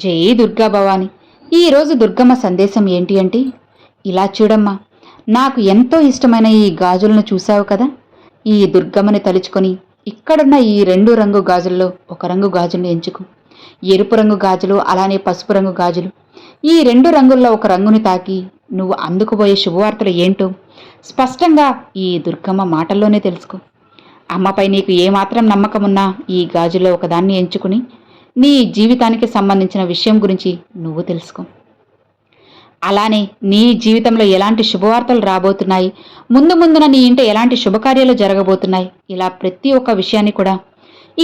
జై దుర్గా భవాని. ఈరోజు దుర్గమ్మ సందేశం ఏంటి అంటే, ఇలా చూడమ్మా, నాకు ఎంతో ఇష్టమైన ఈ గాజులను చూశావు కదా. ఈ దుర్గమ్మని తలుచుకొని ఇక్కడున్న ఈ 2 రంగు గాజుల్లో ఒక రంగు గాజుల్ని ఎంచుకో. ఎరుపు రంగు గాజులు, అలానే పసుపు రంగు గాజులు. ఈ 2 రంగుల్లో ఒక రంగుని తాకి నువ్వు అందుకుపోయే శుభవార్తలు ఏంటో స్పష్టంగా ఈ దుర్గమ్మ మాటల్లోనే తెలుసుకో. అమ్మపై నీకు ఏమాత్రం నమ్మకమున్నా ఈ గాజుల్లో ఒకదాన్ని ఎంచుకుని నీ జీవితానికి సంబంధించిన విషయం గురించి నువ్వు తెలుసుకో. అలానే నీ జీవితంలో ఎలాంటి శుభవార్తలు రాబోతున్నాయి, ముందు ముందున నీ ఇంట ఎలాంటి శుభకార్యాలు జరగబోతున్నాయి, ఇలా ప్రతి ఒక్క విషయాన్ని కూడా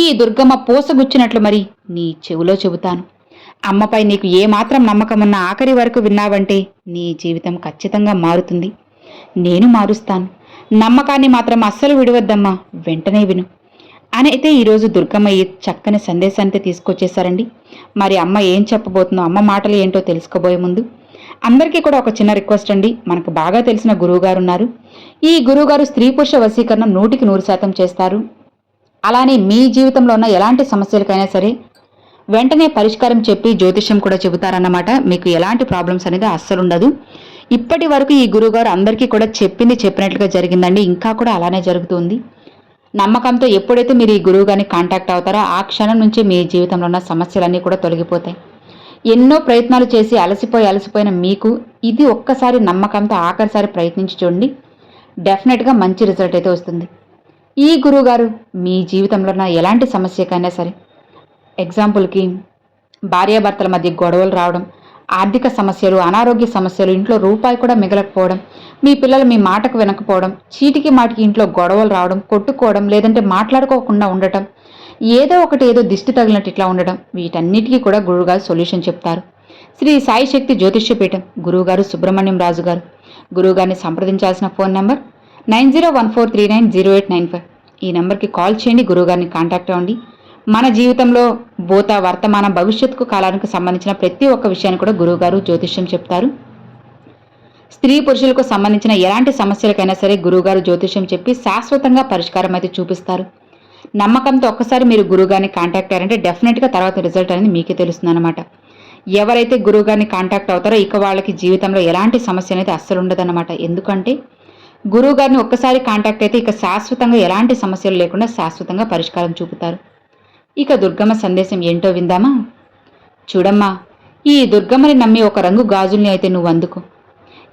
ఈ దుర్గమ్మ పోసగుచ్చినట్లు మరి నీ చెవిలో చెబుతాను. అమ్మపై నీకు ఏమాత్రం నమ్మకమున్న ఆఖరి వరకు విన్నావంటే నీ జీవితం ఖచ్చితంగా మారుతుంది. నేను మారుస్తాను. నమ్మకాన్ని మాత్రం అస్సలు విడవద్దమ్మా, వెంటనే విను అని అయితే ఈరోజు దుర్గమ్మ ఈ చక్కని సందేశాన్ని తీసుకొచ్చేసారండి. మరి అమ్మ ఏం చెప్పబోతుందో, అమ్మ మాటలు ఏంటో తెలుసుకోబోయే ముందు అందరికీ కూడా ఒక చిన్న రిక్వెస్ట్ అండి. మనకు బాగా తెలిసిన గురువుగారు ఉన్నారు. ఈ గురువుగారు స్త్రీ పురుష వశీకరణం 100% చేస్తారు. అలానే మీ జీవితంలో ఉన్న ఎలాంటి సమస్యలకైనా సరే వెంటనే పరిష్కారం చెప్పి జ్యోతిష్యం కూడా చెబుతారన్నమాట. మీకు ఎలాంటి ప్రాబ్లమ్స్ అనేది అస్సలు ఉండదు. ఇప్పటి వరకు ఈ గురువుగారు అందరికీ కూడా చెప్పినట్లుగా జరిగిందండి. ఇంకా కూడా అలానే జరుగుతుంది. నమ్మకంతో ఎప్పుడైతే మీరు ఈ గురువు గారిని కాంటాక్ట్ అవుతారో ఆ క్షణం నుంచి మీ జీవితంలో ఉన్న సమస్యలన్నీ కూడా తొలగిపోతాయి. ఎన్నో ప్రయత్నాలు చేసి అలసిపోయిన మీకు ఇది ఒక్కసారి నమ్మకంతో ఆఖరిసారి ప్రయత్నించి చూడండి. డెఫినెట్గా మంచి రిజల్ట్ అయితే వస్తుంది. ఈ గురువు గారు మీ జీవితంలో ఉన్న ఎలాంటి సమస్యకైనా సరే, ఎగ్జాంపుల్కి భార్యాభర్తల మధ్య గొడవలు రావడం, ఆర్థిక సమస్యలు, అనారోగ్య సమస్యలు, ఇంట్లో రూపాయి కూడా మిగలకపోవడం, మీ పిల్లలు మీ మాటకు వినకపోవడం, చీటికి మాటికి ఇంట్లో గొడవలు రావడం, కొట్టుకోవడం, లేదంటే మాట్లాడుకోకుండా ఉండటం, ఏదో దిష్టి తగిలినట్టు ఇట్లా ఉండడం, వీటన్నిటికీ కూడా గురువుగారు సొల్యూషన్ చెప్తారు. శ్రీ సాయి శక్తి జ్యోతిష్యపీఠం గురువుగారు సుబ్రహ్మణ్యం రాజు గారు. గురువుగారిని సంప్రదించాల్సిన ఫోన్ నెంబర్ 9014390895. ఈ నెంబర్కి కాల్ చేయండి, గురువుగారిని కాంటాక్ట్ అవ్వండి. మన జీవితంలో భూత వర్తమాన భవిష్యత్తు కాలానికి సంబంధించిన ప్రతి ఒక్క విషయాన్ని కూడా గురువుగారు జ్యోతిష్యం చెప్తారు. స్త్రీ పురుషులకు సంబంధించిన ఎలాంటి సమస్యలకైనా సరే గురువుగారు జ్యోతిష్యం చెప్పి శాశ్వతంగా పరిష్కారం అయితే చూపిస్తారు. నమ్మకంతో ఒక్కసారి మీరు గురువుగారిని కాంటాక్ట్ అయ్యారంటే డెఫినెట్గా తర్వాత రిజల్ట్ అనేది మీకే తెలుస్తుంది అనమాట. ఎవరైతే గురువుగారిని కాంటాక్ట్ అవుతారో ఇక వాళ్ళకి జీవితంలో ఎలాంటి సమస్య అనేది అస్సలు ఉండదన్నమాట. ఎందుకంటే గురువుగారిని ఒక్కసారి కాంటాక్ట్ అయితే ఇక శాశ్వతంగా ఎలాంటి సమస్యలు లేకుండా శాశ్వతంగా పరిష్కారం చూపుతారు. ఇక దుర్గమ్మ సందేశం ఏంటో విందామా? చూడమ్మా, ఈ దుర్గమ్మని నమ్మి ఒక రంగు గాజుల్ని అయితే నువ్వు అందుకో.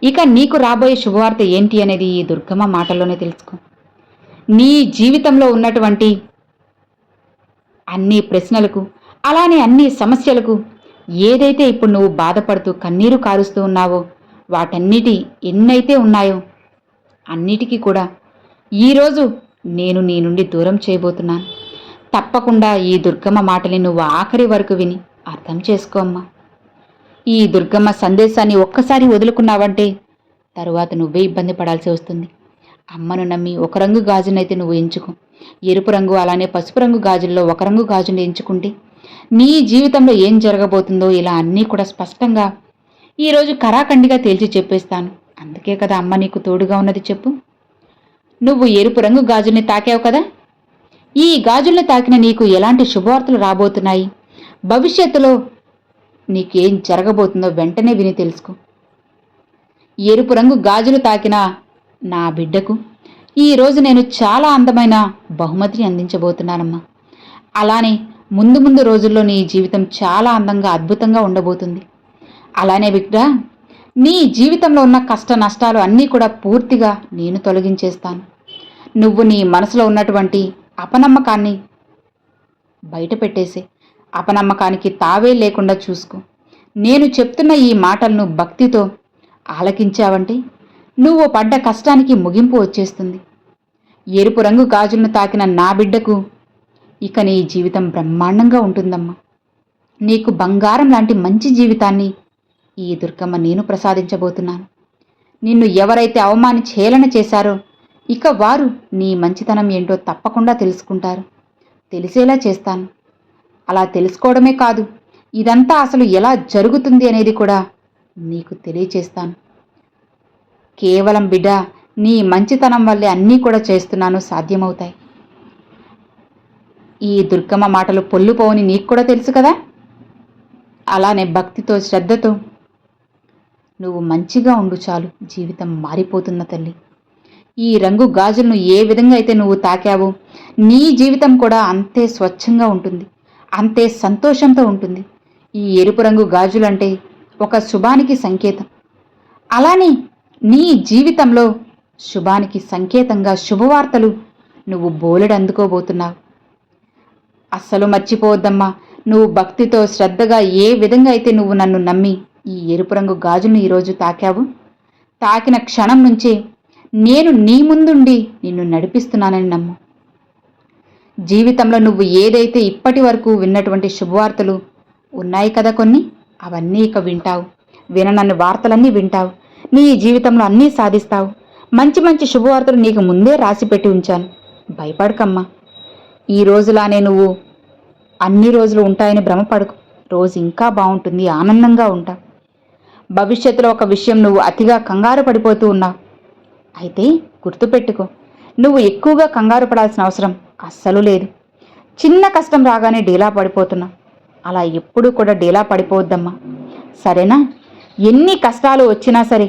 ఇక నీకు రాబోయే శుభవార్త ఏంటి అనేది ఈ దుర్గమ్మ మాటల్లోనే తెలుసుకో. నీ జీవితంలో ఉన్నటువంటి అన్ని ప్రశ్నలకు, అలానే అన్ని సమస్యలకు, ఏదైతే ఇప్పుడు నువ్వు బాధపడుతూ కన్నీరు కారుస్తూ ఉన్నావో వాటన్నిటి ఎన్నైతే ఉన్నాయో అన్నిటికీ కూడా ఈరోజు నేను నీ నుండి దూరం చేయబోతున్నాను. తప్పకుండా ఈ దుర్గమ్మ మాటని నువ్వు ఆఖరి వరకు విని అర్థం చేసుకో అమ్మా. ఈ దుర్గమ్మ సందేశాన్ని ఒక్కసారి వదులుకున్నావంటే తరువాత నువ్వే ఇబ్బంది పడాల్సి వస్తుంది. అమ్మను నమ్మి ఒక రంగు గాజునైతే నువ్వు ఎంచుకో. ఎరుపు రంగు అలానే పసుపు రంగు గాజుల్లో ఒక రంగు గాజుని ఎంచుకుంటే నీ జీవితంలో ఏం జరగబోతుందో ఇలా అన్నీ కూడా స్పష్టంగా ఈరోజు కరాఖండిగా తేల్చి చెప్పేస్తాను. అందుకే కదా అమ్మ నీకు తోడుగా ఉన్నది. చెప్పు, నువ్వు ఎరుపు రంగు గాజుల్ని తాకావు కదా. ఈ గాజుల్ని తాకిన నీకు ఎలాంటి శుభవార్తలు రాబోతున్నాయి, భవిష్యత్తులో నీకేం జరగబోతుందో వెంటనే విని తెలుసుకో. ఎరుపు రంగు గాజులు తాకిన నా బిడ్డకు ఈరోజు నేను చాలా అందమైన బహుమతిని అందించబోతున్నానమ్మా. అలానే ముందు రోజుల్లో నీ జీవితం చాలా అందంగా అద్భుతంగా ఉండబోతుంది. అలానే బిడ్డ, నీ జీవితంలో ఉన్న కష్ట నష్టాలు అన్నీ కూడా పూర్తిగా నేను తొలగించేస్తాను. నువ్వు నీ మనసులో ఉన్నటువంటి అపనమ్మకాన్ని బయట పెట్టేసే, అపనమ్మకానికి తావే లేకుండా చూసుకో. నేను చెప్తున్న ఈ మాటలను భక్తితో ఆలకించావంటే నువ్వు పడ్డ కష్టానికి ముగింపు వచ్చేస్తుంది. ఎరుపు రంగు గాజులను తాకిన నా బిడ్డకు ఇక నీ జీవితం బ్రహ్మాండంగా ఉంటుందమ్మా. నీకు బంగారం లాంటి మంచి జీవితాన్ని ఈ దుర్గమ్మ నేను ప్రసాదించబోతున్నాను. నిన్ను ఎవరైతే అవమానించి హేళన చేశారో ఇక వారు నీ మంచితనం ఏంటో తప్పకుండా తెలుసుకుంటారు. తెలిసేలా చేస్తాను. అలా తెలుసుకోవడమే కాదు, ఇదంతా అసలు ఎలా జరుగుతుంది అనేది కూడా నీకు తెలియచేస్తాను. కేవలం బిడ్డ, నీ మంచితనం వల్లే అన్నీ కూడా చేస్తున్నాను సాధ్యమవుతాయి. ఈ దుర్గమ్మ మాటలు పొల్లుపోవని నీకు కూడా తెలుసు కదా. అలానే భక్తితో శ్రద్ధతో నువ్వు మంచిగా ఉండు చాలు, జీవితం మారిపోతున్న తల్లి. ఈ రంగు గాజులను ఏ విధంగా అయితే నువ్వు తాకావో నీ జీవితం కూడా అంతే స్వచ్ఛంగా ఉంటుంది, అంతే సంతోషంతో ఉంటుంది. ఈ ఎరుపు రంగు గాజులంటే ఒక శుభానికి సంకేతం. అలానే నీ జీవితంలో శుభానికి సంకేతంగా శుభవార్తలు నువ్వు బోలెడు అందుకోబోతున్నావు. అస్సలు మర్చిపోవద్దమ్మా, నువ్వు భక్తితో శ్రద్ధగా ఏ విధంగా అయితే నువ్వు నన్ను నమ్మి ఈ ఎరుపు రంగు గాజును ఈరోజు తాకావు, తాకిన క్షణం నుంచే నేను నీ ముందుండి నిన్ను నడిపిస్తున్నానని నమ్ము. జీవితంలో నువ్వు ఏదైతే ఇప్పటి వరకు విన్నటువంటి శుభవార్తలు ఉన్నాయి కదా కొన్ని, అవన్నీ ఇక వింటావు. విననన్ని వార్తలన్నీ వింటావు. నీ జీవితంలో అన్నీ సాధిస్తావు. మంచి మంచి శుభవార్తలు నీకు ముందే రాసిపెట్టి ఉంచాను. భయపడకమ్మా. ఈ రోజులానే నువ్వు అన్ని రోజులు ఉంటాయని భ్రమపడకు. రోజు ఇంకా బాగుంటుంది, ఆనందంగా ఉంటావు. భవిష్యత్తులో ఒక విషయం నువ్వు అతిగా కంగారు పడిపోతూ ఉన్నావు. అయితే గుర్తుపెట్టుకో, నువ్వు ఎక్కువగా కంగారు పడాల్సిన అవసరం అస్సలు లేదు. చిన్న కష్టం రాగానే డీలా పడిపోతున్నావు. అలా ఎప్పుడూ కూడా డీలా పడిపోవద్దమ్మా, సరేనా? ఎన్ని కష్టాలు వచ్చినా సరే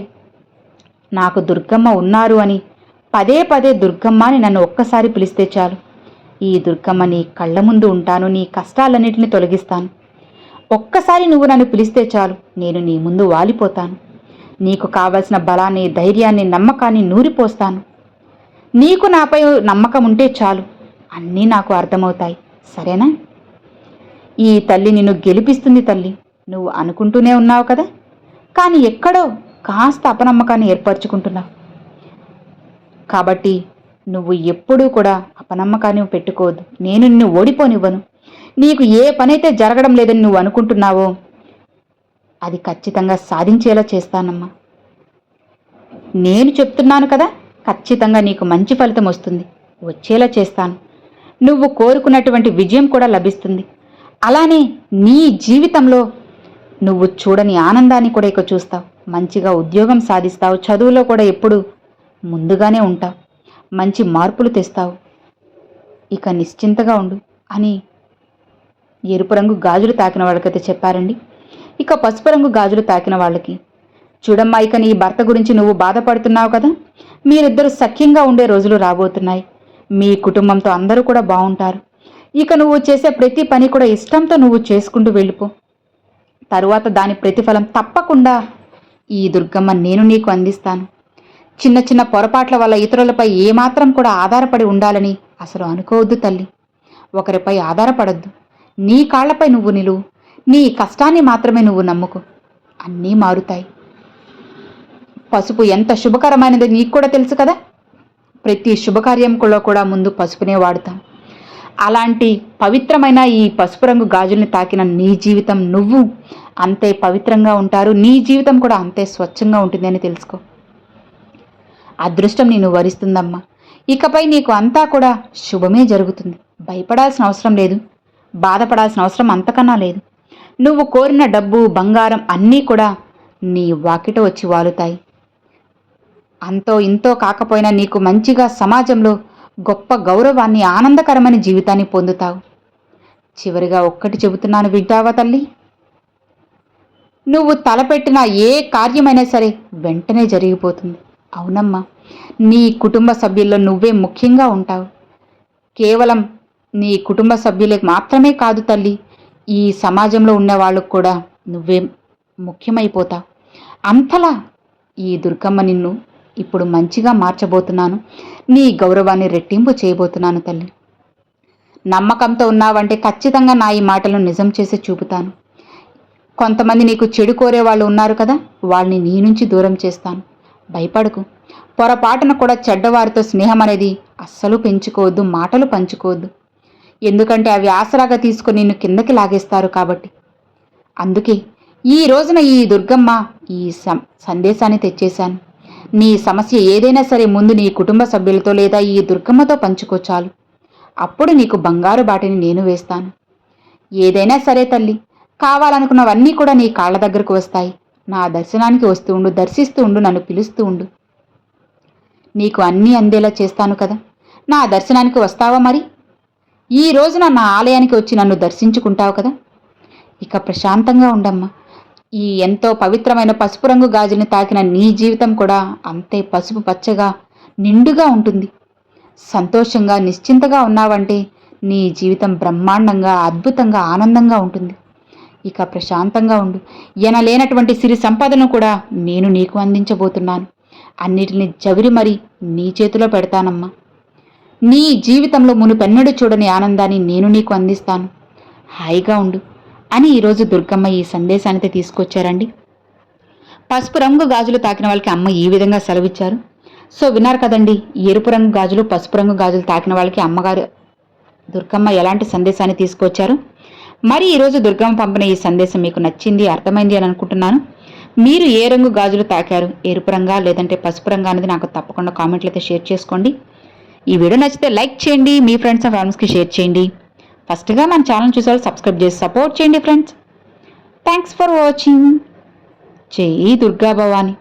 నాకు దుర్గమ్మ ఉన్నారు అని పదే పదే దుర్గమ్మ అని నన్ను ఒక్కసారి పిలిస్తే చాలు. ఈ దుర్గమ్మ నీ కళ్ళ ముందు ఉంటాను, నీ కష్టాలన్నిటిని తొలగిస్తాను. ఒక్కసారి నువ్వు నన్ను పిలిస్తే చాలు, నేను నీ ముందు వాలిపోతాను. నీకు కావలసిన బలాన్ని, ధైర్యాన్ని, నమ్మకాన్ని నూరిపోస్తాను. నీకు నాపై నమ్మకం ఉంటే చాలు, అన్నీ నాకు అర్థమవుతాయి, సరేనా? ఈ తల్లి నిన్ను గెలిపిస్తుంది తల్లి. నువ్వు అనుకుంటూనే ఉన్నావు కదా, కానీ ఎక్కడో కాస్త అపనమ్మకాన్ని ఏర్పరచుకుంటున్నావు. కాబట్టి నువ్వు ఎప్పుడూ కూడా అపనమ్మకాన్ని పెట్టుకోవద్దు. నేను నిన్ను ఓడిపోనివ్వను. నీకు ఏ పనైతే జరగడం లేదని నువ్వు అనుకుంటున్నావో అది ఖచ్చితంగా సాధించేలా చేస్తానమ్మా. నేను చెప్తున్నాను కదా, ఖచ్చితంగా నీకు మంచి ఫలితం వస్తుంది, వచ్చేలా చేస్తాను. నువ్వు కోరుకున్నటువంటి విజయం కూడా లభిస్తుంది. అలానే నీ జీవితంలో నువ్వు చూడని ఆనందాన్ని కూడా ఇక చూస్తావు. మంచిగా ఉద్యోగం సాధిస్తావు. చదువులో కూడా ఎప్పుడు ముందుగానే ఉంటావు. మంచి మార్పులు తెస్తావు. ఇక నిశ్చింతగా ఉండు అని ఎరుపు రంగు గాజులు తాకిన వాళ్ళకైతే చెప్పారండి. ఇక పసుపు రంగు గాజులు తాకిన వాళ్ళకి, చూడమ్మా, ఇక నీ భర్త గురించి నువ్వు బాధపడుతున్నావు కదా, మీరిద్దరూ సఖ్యంగా ఉండే రోజులు రాబోతున్నాయి. మీ కుటుంబంతో అందరూ కూడా బాగుంటారు. ఇక నువ్వు చేసే ప్రతి పని కూడా ఇష్టంతో నువ్వు చేసుకుంటూ వెళ్ళిపో. తరువాత దాని ప్రతిఫలం తప్పకుండా ఈ దుర్గమ్మ నేను నీకు అందిస్తాను. చిన్న చిన్న పొరపాట్ల వల్ల ఇతరులపై ఏమాత్రం కూడా ఆధారపడి ఉండాలని అసలు అనుకోవద్దు తల్లి. ఒకరిపై ఆధారపడద్దు. నీ కాళ్లపై నువ్వు నిలువు. నీ కష్టాన్ని మాత్రమే నువ్వు నమ్ముకో. అన్నీ మారుతాయి. పసుపు ఎంత శుభకరమైనది నీకు కూడా తెలుసు కదా. ప్రతి శుభకార్యంలో కూడా ముందు పసుపునే వాడుతాం. అలాంటి పవిత్రమైన ఈ పసుపు రంగు గాజుల్ని తాకిన నీ జీవితం నువ్వు అంతే పవిత్రంగా ఉంటారు. నీ జీవితం కూడా అంతే స్వచ్ఛంగా ఉంటుందని తెలుసుకో. అదృష్టం నిన్ను వరిస్తుందమ్మా. ఇకపై నీకు అంతా కూడా శుభమే జరుగుతుంది. భయపడాల్సిన అవసరం లేదు, బాధపడాల్సిన అవసరం అంతకన్నా లేదు. నువ్వు కోరిన డబ్బు, బంగారం అన్నీ కూడా నీ వాకిట వచ్చి వాలుతాయి. అంతో ఇంతో కాకపోయినా నీకు మంచిగా సమాజంలో గొప్ప గౌరవాన్ని, ఆనందకరమైన జీవితాన్ని పొందుతావు. చివరిగా ఒక్కటి చెబుతున్నాను, వింటావా తల్లి? నువ్వు తలపెట్టిన ఏ కార్యమైనా సరే వెంటనే జరిగిపోతుంది. అవునమ్మా, నీ కుటుంబ సభ్యుల్లో నువ్వే ముఖ్యంగా ఉంటావు. కేవలం నీ కుటుంబ సభ్యులకు మాత్రమే కాదు తల్లి, ఈ సమాజంలో ఉన్న వాళ్ళకు కూడా నువ్వే ముఖ్యమైపోతావు. అంతలా ఈ దుర్గమ్మ నిన్ను ఇప్పుడు మంచిగా మార్చబోతున్నాను. నీ గౌరవాన్ని రెట్టింపు చేయబోతున్నాను తల్లి. నమ్మకంతో ఉన్నావంటే ఖచ్చితంగా నా ఈ మాటలను నిజం చేసి చూపుతాను. కొంతమంది నీకు చెడు కోరే వాళ్ళు ఉన్నారు కదా, వాళ్ళని నీ నుంచి దూరం చేస్తాను. భయపడకు. పొరపాటున కూడా చెడ్డవారితో స్నేహం అనేది అస్సలు పెంచుకోవద్దు, మాటలు పంచుకోవద్దు. ఎందుకంటే అవి ఆసరాగా తీసుకొని నిన్ను కిందకి లాగేస్తారు కాబట్టి. అందుకే ఈ రోజున ఈ దుర్గమ్మ ఈ సందేశాన్ని తెచ్చేశాను. నీ సమస్య ఏదైనా సరే ముందు నీ కుటుంబ సభ్యులతో లేదా ఈ దుర్గమ్మతో పంచుకో చాలు. అప్పుడు నీకు బంగారు బాటిని నేను వేస్తాను. ఏదైనా సరే తల్లి, కావాలనుకున్నవన్నీ కూడా నీ కాళ్ళ దగ్గరకు వస్తాయి. నా దర్శనానికి వస్తూ ఉండు, దర్శిస్తూ ఉండు, నన్ను పిలుస్తూ ఉండు. నీకు అన్నీ అందేలా చేస్తాను కదా. నా దర్శనానికి వస్తావా మరి? ఈ రోజున నా ఆలయానికి వచ్చి నన్ను దర్శించుకుంటావు కదా. ఇక ప్రశాంతంగా ఉండమ్మా. ఈ ఎంతో పవిత్రమైన పసుపు రంగు గాజుల్ని తాకిన నీ జీవితం కూడా అంతే పసుపు పచ్చగా నిండుగా ఉంటుంది. సంతోషంగా నిశ్చింతగా ఉన్నావంటే నీ జీవితం బ్రహ్మాండంగా అద్భుతంగా ఆనందంగా ఉంటుంది. ఇక ప్రశాంతంగా ఉండు. ఎనలేనటువంటి సిరి సంపదను కూడా నేను నీకు అందించబోతున్నాను. అన్నిటిని జవిరి మరి నీ చేతిలో పెడతానమ్మా. నీ జీవితంలో మునుపెన్నడూ చూడని ఆనందాన్ని నేను నీకు అందిస్తాను. హాయిగా ఉండు అని ఈరోజు దుర్గమ్మ ఈ సందేశాన్ని తీసుకొచ్చారండి. పసుపు రంగు గాజులు తాకిన వాళ్ళకి అమ్మ ఈ విధంగా సెలవిచ్చారు. సో విన్నారు కదండి, ఎరుపు రంగు గాజులు పసుపు రంగు గాజులు తాకిన వాళ్ళకి అమ్మగారు దుర్గమ్మ ఎలాంటి సందేశాన్ని తీసుకొచ్చారు. మరి ఈరోజు దుర్గమ్మ పంపిన ఈ సందేశం మీకు నచ్చింది, అర్థమైంది అని అనుకుంటున్నాను. మీరు ఏ రంగు గాజులు తాకారు, ఎరుపు రంగా లేదంటే పసుపు రంగా అనేది నాకు తప్పకుండా కామెంట్లు అయితే షేర్ చేసుకోండి. ఈ వీడియో నచ్చితే లైక్ చేయండి, మీ ఫ్రెండ్స్ అండ్ ఫ్యామిలీస్కి షేర్ చేయండి. ఫస్ట్గా మన ఛానల్ చూసేవాళ్ళు సబ్స్క్రైబ్ చేసి సపోర్ట్ చేయండి ఫ్రెండ్స్. Thanks for watching. జై దుర్గా భవాని.